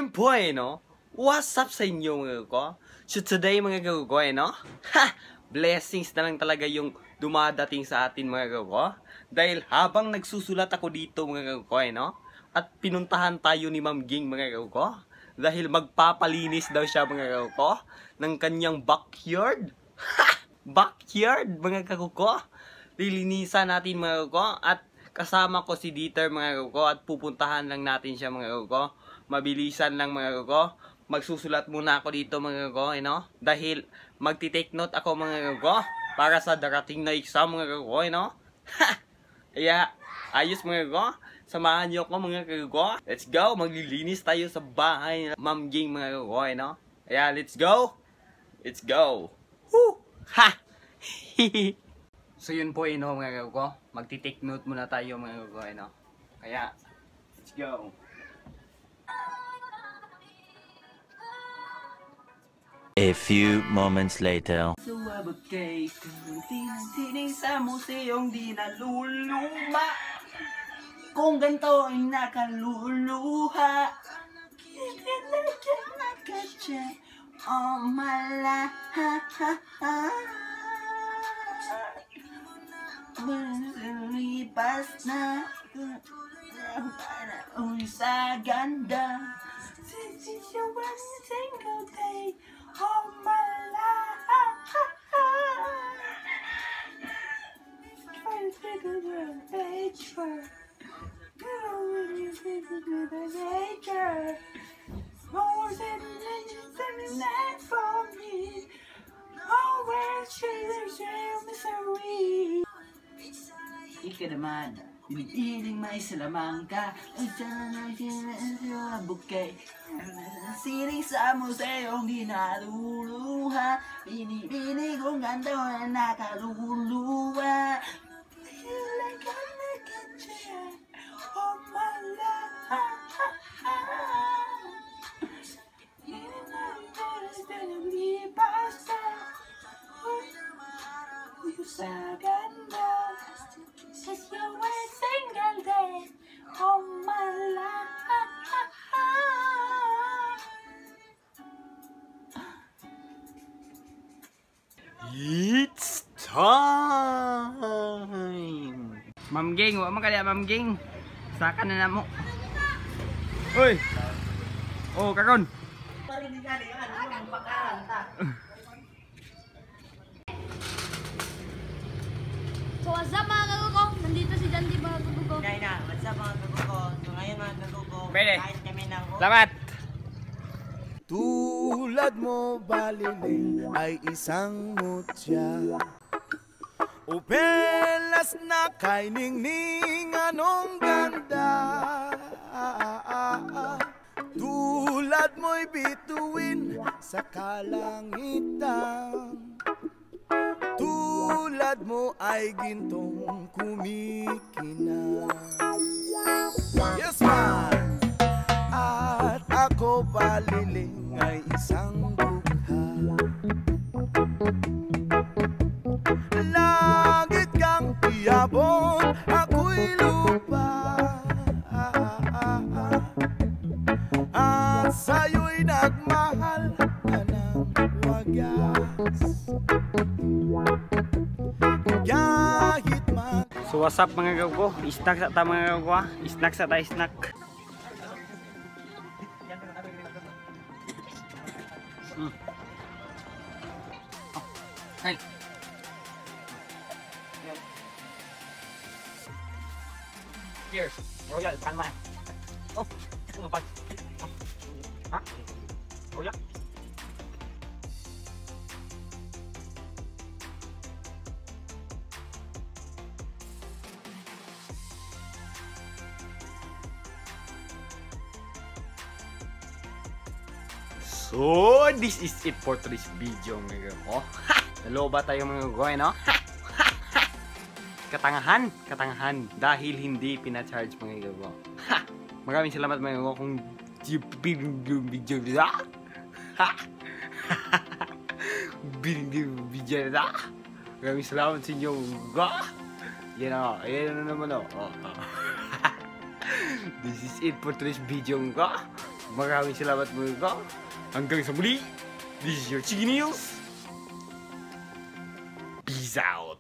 yun po no? What's up sa inyo mga ko? So today mga ko no? Blessings na lang talaga yung dumadating sa atin mga ko. Dahil habang nagsusulat ako dito mga ko no? At pinuntahan tayo ni Ma'am Ging mga ko. Dahil magpapalinis daw siya mga ko ng kanyang backyard. Backyard mga ko. Lilinisan natin mga ko. At kasama ko si Dieter mga ko. At pupuntahan lang natin siya mga ko. Mabilisan lang mga ko. Magsusulat muna ako dito mga ko, dahil magti-take note ako mga ko para sa darating na exam mga ko, Kaya ayos mga ko, samahan niyo ako mga ko. Let's go, maglilinis tayo sa bahay ng Ma'am Ging mga ko, Kaya let's go. Let's go. Woo! Ha. So yun po mga ko, magti-take note muna tayo mga ko, Kaya let's go. A few moments later. Suwabot kay tining sa museong di naluluma. Kung ganito ay nakaluluha. Oh mala ha ha ha. Lipas na uy sa ganda. Since you was a single day. Oh my life. Trying to think of the nature. More than that for me. Always share misery. Ika naman, binibining may salamang ka. Ang sana na sinasabukay. Sining sa museong di naluluha. Binibining kong ganto na nakaluluha. Feeling ka nakatya. Oh my life. Sa ganda. Cause you were a single day. Oh my life. It's time! Ma'am Ging, wala man kaya Ma'am Ging. Saka na mo. Uy! Oh, kakon! So what's up mga kaguko? Nandito si Jandy mga kaguko. Kaya na, what's up mga kaguko? So ngayon mga kaguko, Pwede. kahit kami ng Salamat! Tulad mo baliling ay isang mutya. Upelas na kay ningning anong ganda. Tulad mo'y bituin sa kalangitan. Tulad mo ay gintong kumikinang. Yes man! At ako baliling ay isang dukha. Langit kang iyabon, ako'y lupa. At sa'yo'y nagmahal ka ng wagas. Kahit man. So what's up mga gago? Snack sa ta mga gago. Snack sa ta snack. Hey. Here. Oh ya, pan man. Oh, ano pa? Ha? Oh ya. So, this is it for today's video mga ko. Naloba tayo mga ko, Katangahan dahil hindi pina-charge mga ko. Maraming salamat mga ko kung video nila. Video nila. Maraming salamat sa inyo. Yan o, ayan na naman o. This is it for today's video nga. Maraming salamat mga ko. Hanggang sa muli, this is your Chigi News. Peace out.